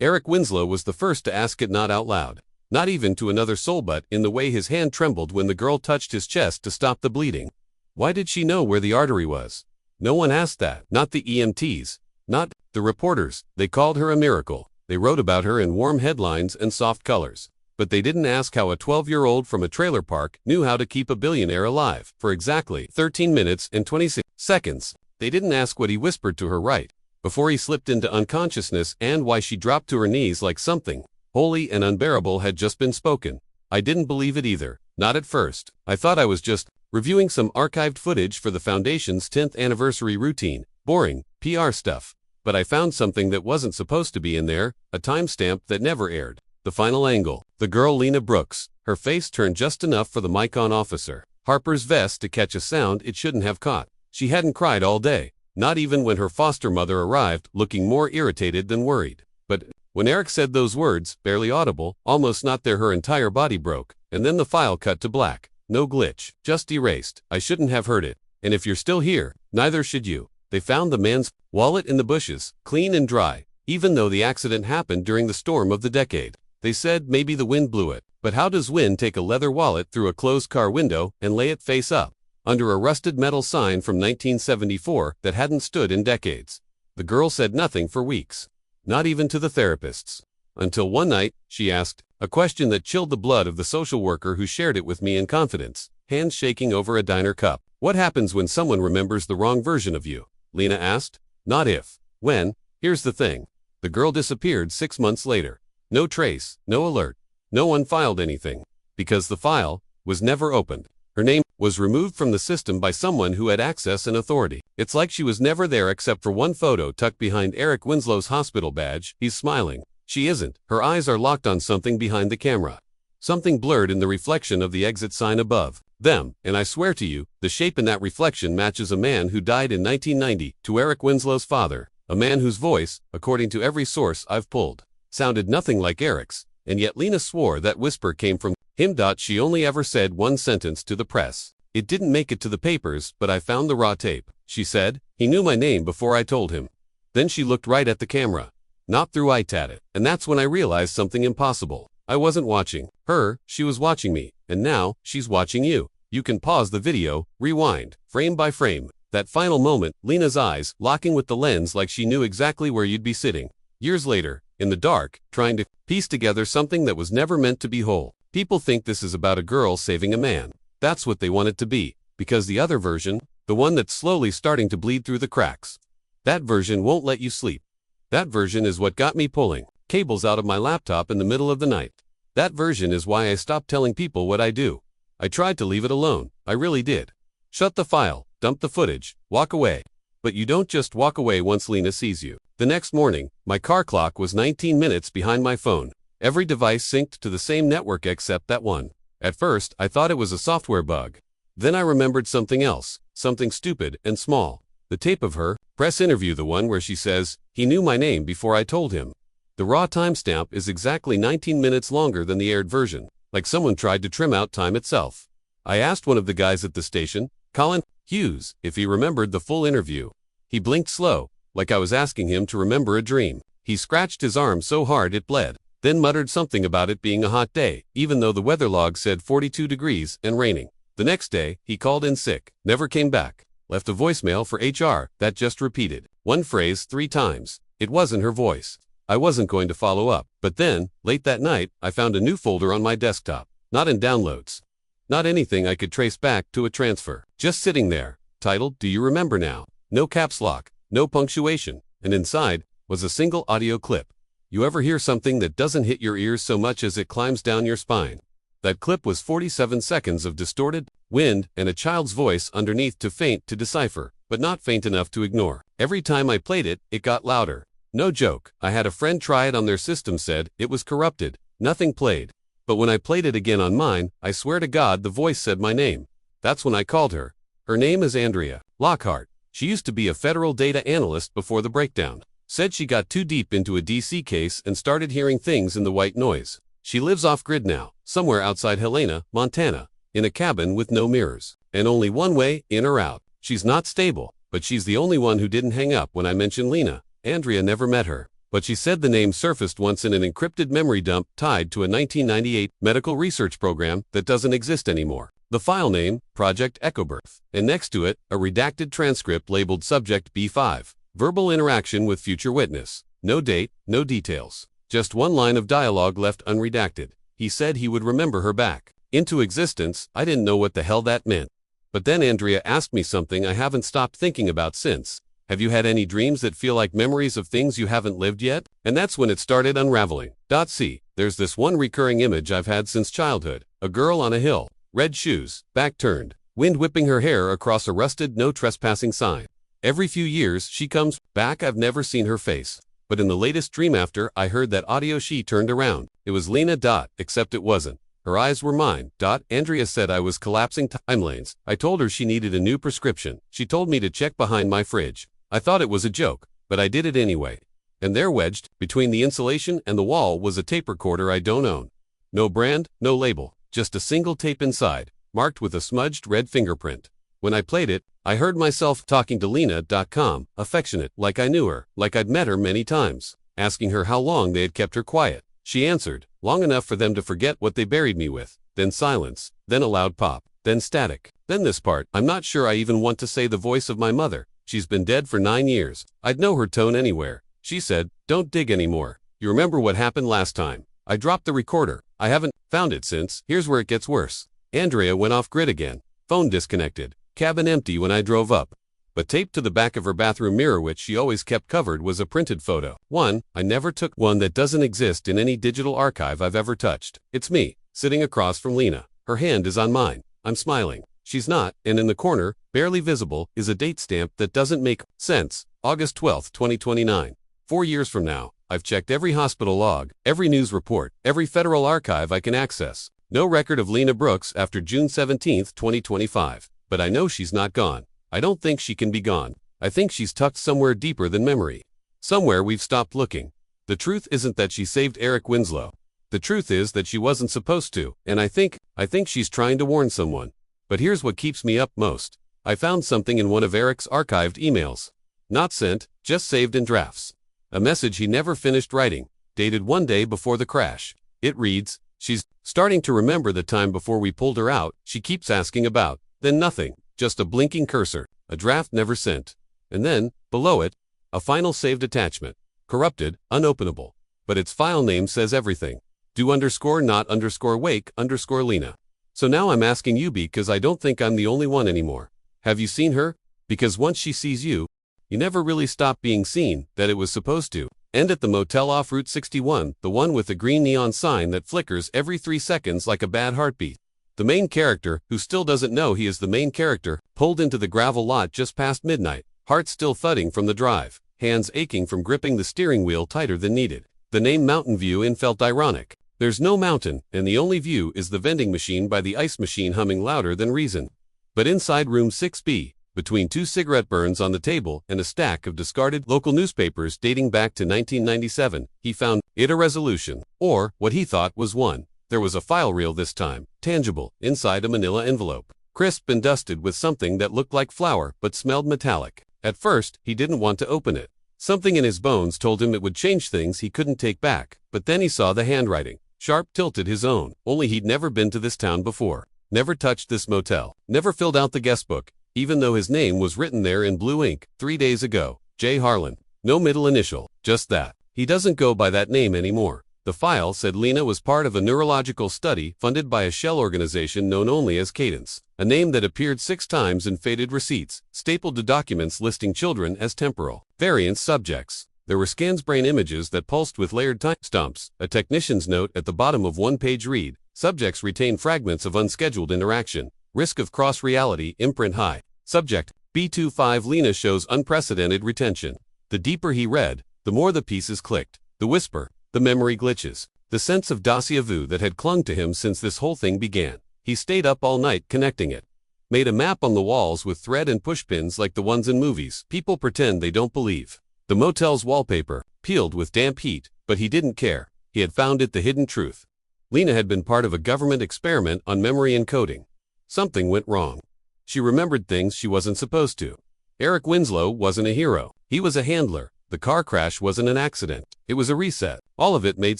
Eric Winslow was the first to ask it, not out loud, not even to another soul, but in the way his hand trembled when the girl touched his chest to stop the bleeding. Why did she know where the artery was? No one asked that. Not the EMTs. Not the reporters. They called her a miracle. They wrote about her in warm headlines and soft colors. But they didn't ask how a 12-year-old from a trailer park knew how to keep a billionaire alive for exactly 13 minutes and 26 seconds. They didn't ask what he whispered to her right before he slipped into unconsciousness, and why she dropped to her knees like something holy and unbearable had just been spoken. I didn't believe it either. Not at first. I thought I was just reviewing some archived footage for the Foundation's 10th anniversary routine. Boring PR stuff. But I found something that wasn't supposed to be in there, a timestamp that never aired. The final angle. The girl Lena Brooks. Her face turned just enough for the mic-on officer Harper's vest to catch a sound it shouldn't have caught. She hadn't cried all day. Not even when her foster mother arrived, looking more irritated than worried. But when Eric said those words, barely audible, almost not there, her entire body broke. And then the file cut to black. No glitch. Just erased. I shouldn't have heard it. And if you're still here, neither should you. They found the man's wallet in the bushes, clean and dry, even though the accident happened during the storm of the decade. They said maybe the wind blew it. But how does wind take a leather wallet through a closed car window and lay it face up under a rusted metal sign from 1974 that hadn't stood in decades? The girl said nothing for weeks. Not even to the therapists. Until one night, she asked a question that chilled the blood of the social worker who shared it with me in confidence, hands shaking over a diner cup. What happens when someone remembers the wrong version of you? Lena asked. Not if. When. Here's the thing. The girl disappeared 6 months later. No trace, no alert. No one filed anything. Because the file was never opened. Her name was removed from the system by someone who had access and authority. It's like she was never there except for one photo tucked behind Eric Winslow's hospital badge. He's smiling. She isn't. Her eyes are locked on something behind the camera. Something blurred in the reflection of the exit sign above them, and I swear to you, the shape in that reflection matches a man who died in 1990, to Eric Winslow's father, a man whose voice, according to every source I've pulled, sounded nothing like Eric's, and yet Lena swore that whisper came from him. She only ever said one sentence to the press. It didn't make it to the papers, but I found the raw tape. She said, he knew my name before I told him. Then she looked right at the camera. Not through it at it. And that's when I realized something impossible. I wasn't watching her, she was watching me, and now, she's watching you. You can pause the video, rewind, frame by frame. That final moment, Lena's eyes locking with the lens like she knew exactly where you'd be sitting. Years later, in the dark, trying to piece together something that was never meant to be whole. People think this is about a girl saving a man. That's what they want it to be, because the other version, the one that's slowly starting to bleed through the cracks, that version won't let you sleep. That version is what got me pulling cables out of my laptop in the middle of the night. That version is why I stopped telling people what I do. I tried to leave it alone, I really did. Shut the file, dump the footage, walk away. But you don't just walk away once Lena sees you. The next morning, my car clock was 19 minutes behind my phone. Every device synced to the same network except that one. At first, I thought it was a software bug. Then I remembered something else, something stupid and small. The tape of her press interview, the one where she says, he knew my name before I told him. The raw timestamp is exactly 19 minutes longer than the aired version, like someone tried to trim out time itself. I asked one of the guys at the station, Colin Hughes, if he remembered the full interview. He blinked slow, like I was asking him to remember a dream. He scratched his arm so hard it bled, then muttered something about it being a hot day, even though the weather log said 42 degrees and raining. The next day, he called in sick, never came back, left a voicemail for HR that just repeated one phrase 3 times. It wasn't her voice. I wasn't going to follow up, but then, late that night, I found a new folder on my desktop, not in downloads. Not anything I could trace back to a transfer. Just sitting there, titled, Do You Remember Now? No caps lock, no punctuation, and inside was a single audio clip. You ever hear something that doesn't hit your ears so much as it climbs down your spine? That clip was 47 seconds of distorted wind and a child's voice underneath, too faint to decipher, but not faint enough to ignore. Every time I played it, it got louder. No joke, I had a friend try it on their system, said it was corrupted. Nothing played. But when I played it again on mine, I swear to God the voice said my name. That's when I called her. Her name is Andrea Lockhart. She used to be a federal data analyst before the breakdown. Said she got too deep into a DC case and started hearing things in the white noise. She lives off-grid now, somewhere outside Helena, Montana, in a cabin with no mirrors, and only one way, in or out. She's not stable, but she's the only one who didn't hang up when I mentioned Lena. Andrea never met her. But she said the name surfaced once in an encrypted memory dump tied to a 1998 medical research program that doesn't exist anymore. The file name, Project Echobirth, and next to it, a redacted transcript labeled Subject B5. Verbal interaction with future witness. No date, no details. Just one line of dialogue left unredacted. He said he would remember her back into existence. I didn't know what the hell that meant. But then Andrea asked me something I haven't stopped thinking about since. Have you had any dreams that feel like memories of things you haven't lived yet? And that's when it started unraveling. See, there's this one recurring image I've had since childhood. A girl on a hill, red shoes, back turned, wind whipping her hair across a rusted no trespassing sign. Every few years she comes back. I've never seen her face. But in the latest dream after I heard that audio she turned around. It was Lena. Except it wasn't. Her eyes were mine. Andrea said I was collapsing time lanes. I told her she needed a new prescription. She told me to check behind my fridge. I thought it was a joke, but I did it anyway. And there wedged, between the insulation and the wall, was a tape recorder I don't own. No brand, no label, just a single tape inside, marked with a smudged red fingerprint. When I played it, I heard myself talking to Lena. Calm, affectionate, like I knew her, like I'd met her many times, asking her how long they had kept her quiet. She answered, long enough for them to forget what they buried me with. Then silence, then a loud pop, then static, then this part. I'm not sure I even want to say the voice of my mother. She's been dead for 9 years. I'd know her tone anywhere. She said, don't dig anymore. You remember what happened last time? I dropped the recorder. I haven't found it since. Here's where it gets worse. Andrea went off grid again. Phone disconnected. Cabin empty when I drove up. But taped to the back of her bathroom mirror, which she always kept covered, was a printed photo. One, I never took one that doesn't exist in any digital archive I've ever touched. It's me, sitting across from Lena. Her hand is on mine. I'm smiling. She's not, and in the corner, barely visible, is a date stamp that doesn't make sense. August 12, 2029. 4 years from now. I've checked every hospital log, every news report, every federal archive I can access. No record of Lena Brooks after June 17, 2025. But I know she's not gone. I don't think she can be gone. I think she's tucked somewhere deeper than memory. Somewhere we've stopped looking. The truth isn't that she saved Eric Winslow. The truth is that she wasn't supposed to, and I think she's trying to warn someone. But here's what keeps me up most. I found something in one of Eric's archived emails. Not sent, just saved in drafts. A message he never finished writing, dated one day before the crash. It reads, she's starting to remember the time before we pulled her out. She keeps asking about. Then nothing, just a blinking cursor, a draft never sent. And then, below it, a final saved attachment. Corrupted, unopenable. But its file name says everything. Do_not_wake_Lena. So now I'm asking you because I don't think I'm the only one anymore. Have you seen her? Because once she sees you, you never really stop being seen, that it was supposed to. End at the motel off Route 61, the one with the green neon sign that flickers every 3 seconds like a bad heartbeat. The main character, who still doesn't know he is the main character, pulled into the gravel lot just past midnight, heart still thudding from the drive, hands aching from gripping the steering wheel tighter than needed. The name Mountain View Inn felt ironic. There's no mountain, and the only view is the vending machine by the ice machine humming louder than reason. But inside room 6B, between 2 cigarette burns on the table and a stack of discarded local newspapers dating back to 1997, he found it a resolution, or what he thought was one. There was a file reel this time, tangible, inside a manila envelope, crisp and dusted with something that looked like flour but smelled metallic. At first, he didn't want to open it. Something in his bones told him it would change things he couldn't take back, but then he saw the handwriting. Sharp tilted his own, only he'd never been to this town before, never touched this motel, never filled out the guest book, even though his name was written there in blue ink 3 days ago. J. Harlan. No middle initial, just that. He doesn't go by that name anymore. The file said Lena was part of a neurological study funded by a shell organization known only as Cadence, a name that appeared 6 times in faded receipts, stapled to documents listing children as temporal variance subjects. There were scans brain images that pulsed with layered timestamps, a technician's note at the bottom of one-page read. Subjects retain fragments of unscheduled interaction. Risk of cross-reality, imprint high. Subject, B25 Lena shows unprecedented retention. The deeper he read, the more the pieces clicked. The whisper, the memory glitches, the sense of déjà vu that had clung to him since this whole thing began. He stayed up all night connecting it. Made a map on the walls with thread and pushpins like the ones in movies people pretend they don't believe. The motel's wallpaper, peeled with damp heat, but he didn't care. He had found it, the hidden truth. Lena had been part of a government experiment on memory encoding. Something went wrong. She remembered things she wasn't supposed to. Eric Winslow wasn't a hero. He was a handler, The car crash wasn't an accident. It was a reset. All of it made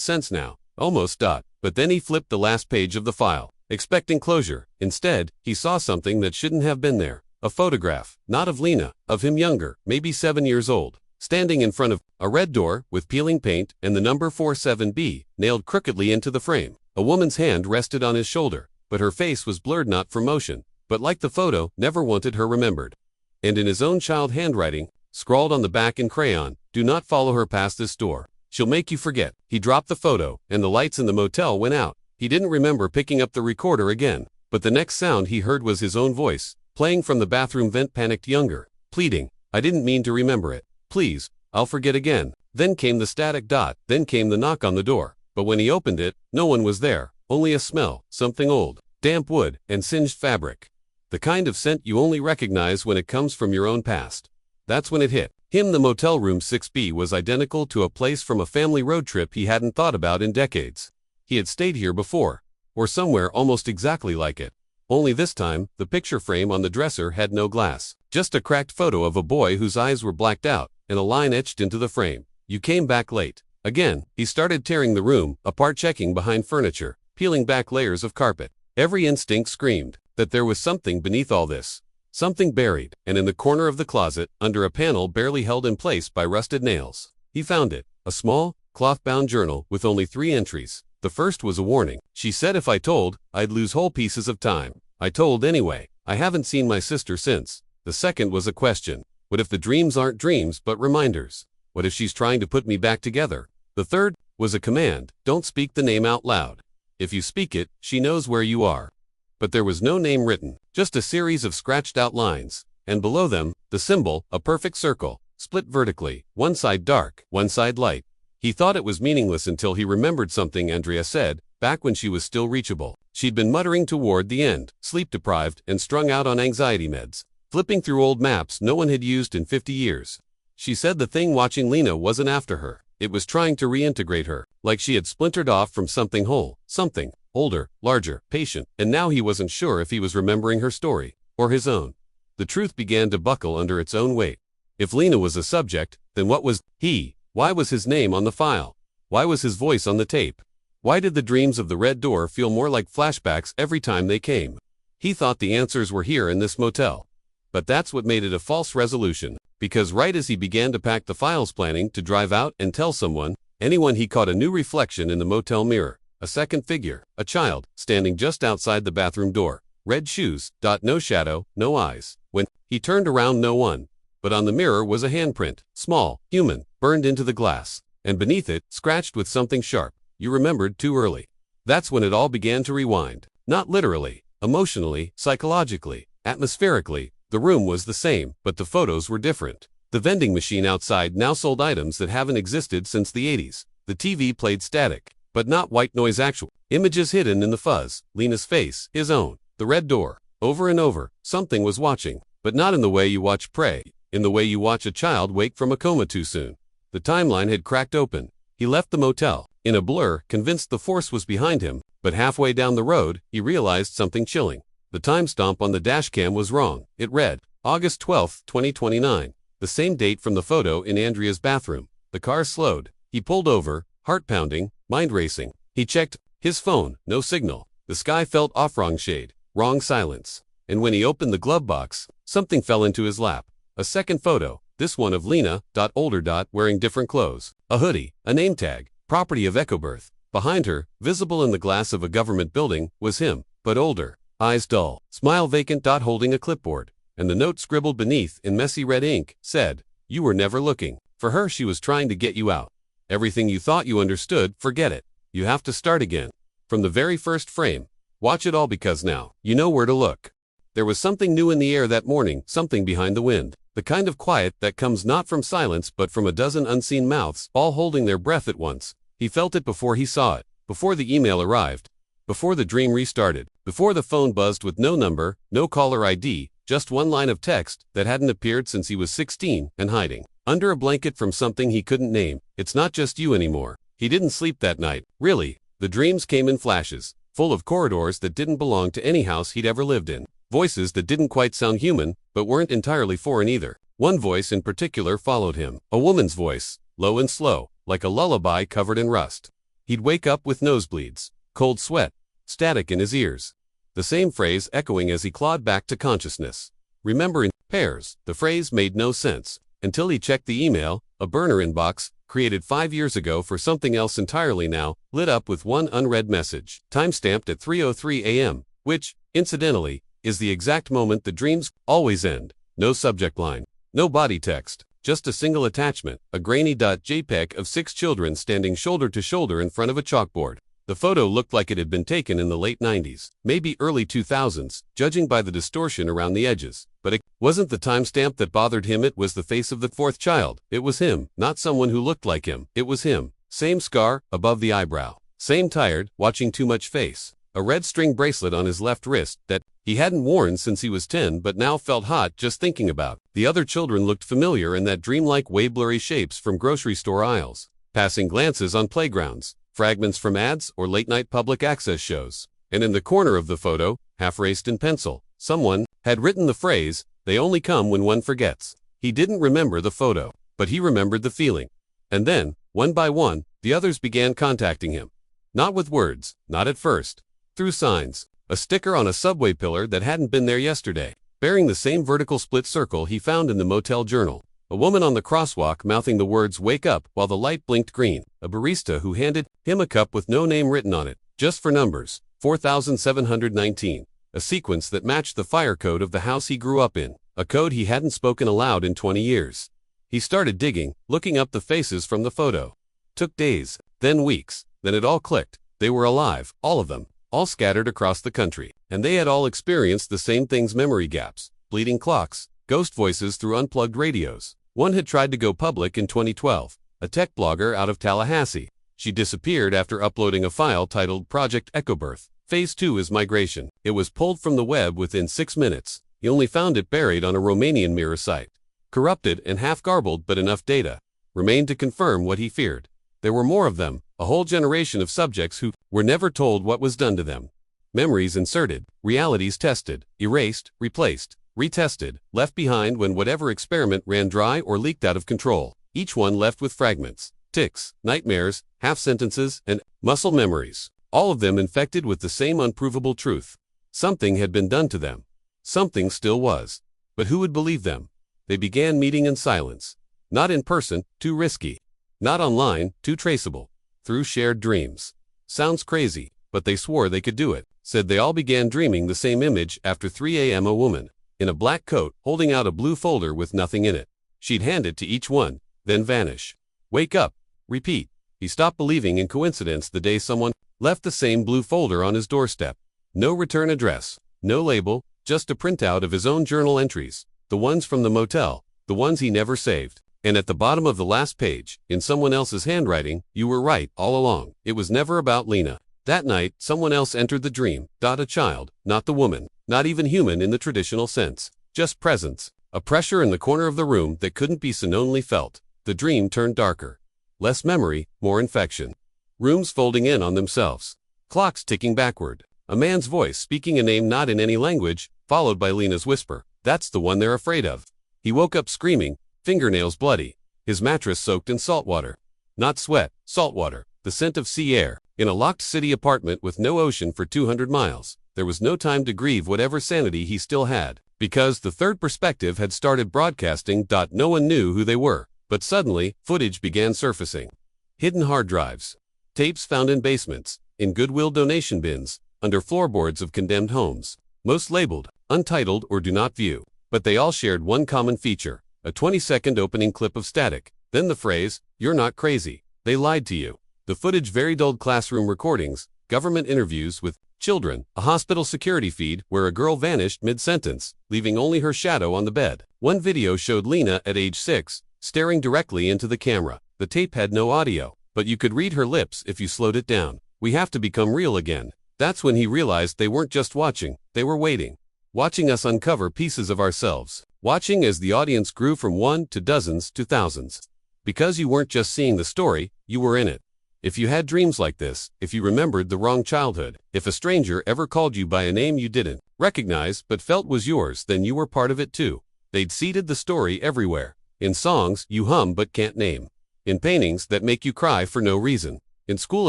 sense now. Almost. But then he flipped the last page of the file, expecting closure. Instead, he saw something that shouldn't have been there. A photograph, not of Lena, of him younger, maybe 7 years old, standing in front of a red door with peeling paint and the number 47B nailed crookedly into the frame. A woman's hand rested on his shoulder, but her face was blurred, not for motion, but like the photo, never wanted her remembered. And in his own child handwriting, scrawled on the back in crayon, "Do not follow her past this door. She'll make you forget." He dropped the photo, and the lights in the motel went out. He didn't remember picking up the recorder again, but the next sound he heard was his own voice, playing from the bathroom vent, panicked younger, pleading, "I didn't mean to remember it. Please, I'll forget again." Then came the static. Then came the knock on the door. But when he opened it, no one was there, only a smell, something old, damp wood, and singed fabric. The kind of scent you only recognize when it comes from your own past. That's when it hit him. The motel room 6B was identical to a place from a family road trip he hadn't thought about in decades. He had stayed here before, or somewhere almost exactly like it. Only this time, the picture frame on the dresser had no glass. Just a cracked photo of a boy whose eyes were blacked out, and a line etched into the frame. "You came back late." Again, he started tearing the room apart, checking behind furniture, peeling back layers of carpet. Every instinct screamed that there was something beneath all this. Something buried, and in the corner of the closet, under a panel barely held in place by rusted nails, he found it. A small, cloth-bound journal with only 3 entries. The first was a warning. She said if I told, I'd lose whole pieces of time. I told anyway. I haven't seen my sister since. The second was a question. What if the dreams aren't dreams but reminders? What if she's trying to put me back together? The third was a command. Don't speak the name out loud. If you speak it, she knows where you are. But there was no name written, just a series of scratched out lines, and below them, the symbol, a perfect circle, split vertically, one side dark, one side light. He thought it was meaningless until he remembered something Andrea said, back when she was still reachable. She'd been muttering toward the end, sleep-deprived and strung out on anxiety meds, flipping through old maps no one had used in 50 years. She said the thing watching Lena wasn't after her. It was trying to reintegrate her, like she had splintered off from something whole, something older, larger, patient, and now he wasn't sure if he was remembering her story, or his own. The truth began to buckle under its own weight. If Lena was a subject, then what was he? Why was his name on the file? Why was his voice on the tape? Why did the dreams of the red door feel more like flashbacks every time they came? He thought the answers were here in this motel. But that's what made it a false resolution, because right as he began to pack the files, planning to drive out and tell someone, anyone, he caught a new reflection in the motel mirror. A second figure, a child, standing just outside the bathroom door. Red shoes, no shadow, no eyes. When he turned around, no one. But on the mirror was a handprint, small, human, burned into the glass. And beneath it, scratched with something sharp. You remembered too early. That's when it all began to rewind. Not literally, emotionally, psychologically, atmospherically. The room was the same, but the photos were different. The vending machine outside now sold items that haven't existed since the 80s. The TV played static, but not white noise, actual images hidden in the fuzz. Lena's face, his own, the red door. Over and over, something was watching, but not in the way you watch prey, in the way you watch a child wake from a coma too soon. The timeline had cracked open. He left the motel, in a blur, convinced the force was behind him, but halfway down the road, he realized something chilling. The timestamp on the dashcam was wrong. It read, August 12, 2029, the same date from the photo in Andrea's bathroom. The car slowed. He pulled over, heart pounding, mind racing. He checked his phone, no signal. The sky felt off, wrong shade, wrong silence. And when he opened the glove box, something fell into his lap. A second photo, this one of Lena, older, wearing different clothes. A hoodie, a name tag, property of Ecobirth. Behind her, visible in the glass of a government building, was him, but older. Eyes dull, smile vacant, holding a clipboard. And the note scribbled beneath in messy red ink said, "You were never looking." For her, she was trying to get you out. Everything you thought you understood, forget it. You have to start again. From the very first frame. Watch it all, because now you know where to look. There was something new in the air that morning, something behind the wind. The kind of quiet that comes not from silence but from a dozen unseen mouths, all holding their breath at once. He felt it before he saw it, before the email arrived, before the dream restarted, before the phone buzzed with no number, no caller ID, just one line of text that hadn't appeared since he was 16 and hiding under a blanket from something he couldn't name. It's not just you anymore. He didn't sleep that night, really. The dreams came in flashes, full of corridors that didn't belong to any house he'd ever lived in, voices that didn't quite sound human, but weren't entirely foreign either. One voice in particular followed him, a woman's voice, low and slow, like a lullaby covered in rust. He'd wake up with nosebleeds, cold sweat, static in his ears. The same phrase echoing as he clawed back to consciousness. Remember in pairs, the phrase made no sense, until he checked the email, a burner inbox, created 5 years ago for something else entirely now, lit up with one unread message, timestamped at 3:03 a.m., which, incidentally, is the exact moment the dreams always end. No subject line, no body text, just a single attachment, a grainy .jpg of 6 children standing shoulder to shoulder in front of a chalkboard. The photo looked like it had been taken in the late 90s, maybe early 2000s, judging by the distortion around the edges. But it wasn't the timestamp that bothered him, it was the face of the 4th child. It was him, not someone who looked like him. It was him. Same scar, above the eyebrow. Same tired, watching too much face. A red string bracelet on his left wrist that he hadn't worn since he was 10 but now felt hot just thinking about. The other children looked familiar in that dreamlike way, blurry shapes from grocery store aisles. Passing glances on playgrounds. Fragments from ads or late-night public access shows. And in the corner of the photo, half-erased in pencil, someone had written the phrase, "They only come when one forgets." He didn't remember the photo, but he remembered the feeling. And then, one by one, the others began contacting him. Not with words, not at first. Through signs. A sticker on a subway pillar that hadn't been there yesterday, bearing the same vertical split circle he found in the motel journal. A woman on the crosswalk mouthing the words "wake up" while the light blinked green. A barista who handed him a cup with no name written on it, just for numbers, 4719. A sequence that matched the fire code of the house he grew up in, a code he hadn't spoken aloud in 20 years. He started digging, looking up the faces from the photo. Took days, then weeks, then it all clicked. They were alive, all of them, all scattered across the country, and they had all experienced the same things: memory gaps, bleeding clocks, ghost voices through unplugged radios. One had tried to go public in 2012, a tech blogger out of Tallahassee. She disappeared after uploading a file titled Project Echobirth. Phase 2 is migration. It was pulled from the web within 6 minutes. He only found it buried on a Romanian mirror site. Corrupted and half-garbled, but enough data remained to confirm what he feared. There were more of them, a whole generation of subjects who were never told what was done to them. Memories inserted, realities tested, erased, replaced, retested, left behind when whatever experiment ran dry or leaked out of control. Each one left with fragments, tics, nightmares, half-sentences, and muscle memories. All of them infected with the same unprovable truth. Something had been done to them. Something still was. But who would believe them? They began meeting in silence. Not in person, too risky. Not online, too traceable. Through shared dreams. Sounds crazy, but they swore they could do it. Said they all began dreaming the same image after 3 a.m. A woman, in a black coat, holding out a blue folder with nothing in it. She'd hand it to each one, then vanish. Wake up. Repeat. He stopped believing in coincidence the day someone left the same blue folder on his doorstep. No return address, no label, just a printout of his own journal entries, the ones from the motel, the ones he never saved. And at the bottom of the last page, in someone else's handwriting, "You were right all along. It was never about Lena." That night, someone else entered the dream. A child, not the woman, not even human in the traditional sense, just presence. A pressure in the corner of the room that couldn't be seen, only felt. The dream turned darker. Less memory, more infection. Rooms folding in on themselves. Clocks ticking backward. A man's voice speaking a name not in any language, followed by Lena's whisper. "That's the one they're afraid of." He woke up screaming, fingernails bloody, his mattress soaked in salt water. Not sweat, salt water, the scent of sea air. In a locked city apartment with no ocean for 200 miles, there was no time to grieve whatever sanity he still had, because the third perspective had started broadcasting. No one knew who they were, but suddenly, footage began surfacing. Hidden hard drives. Tapes found in basements, in Goodwill donation bins, under floorboards of condemned homes. Most labeled, untitled or do not view. But they all shared one common feature, a 20-second opening clip of static, then the phrase, "You're not crazy. They lied to you." The footage varied: old classroom recordings, government interviews with children, a hospital security feed where a girl vanished mid-sentence, leaving only her shadow on the bed. One video showed Lena at age 6, staring directly into the camera. The tape had no audio, but you could read her lips if you slowed it down. "We have to become real again." That's when he realized they weren't just watching, they were waiting. Watching us uncover pieces of ourselves. Watching as the audience grew from one to dozens to thousands. Because you weren't just seeing the story, you were in it. If you had dreams like this, if you remembered the wrong childhood, if a stranger ever called you by a name you didn't recognize but felt was yours, then you were part of it too. They'd seeded the story everywhere. In songs you hum but can't name. In paintings that make you cry for no reason. In school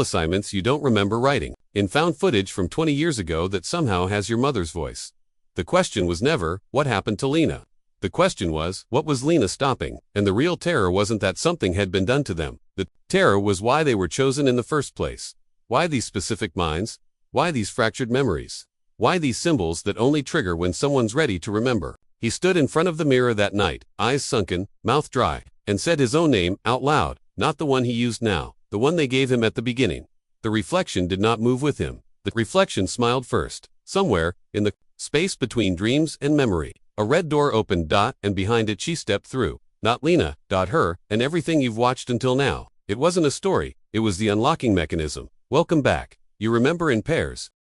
assignments you don't remember writing. In found footage from 20 years ago that somehow has your mother's voice. The question was never, what happened to Lena? The question was, what was Lena stopping? And the real terror wasn't that something had been done to them. The terror was why they were chosen in the first place. Why these specific minds? Why these fractured memories? Why these symbols that only trigger when someone's ready to remember? He stood in front of the mirror that night, eyes sunken, mouth dry, and said his own name out loud, not the one he used now, the one they gave him at the beginning. The reflection did not move with him. The reflection smiled first. Somewhere, in the space between dreams and memory, a red door opened, and behind it she stepped through. Not Lena, her, and everything you've watched until now. It wasn't a story, it was the unlocking mechanism. Welcome back. You remember in pairs.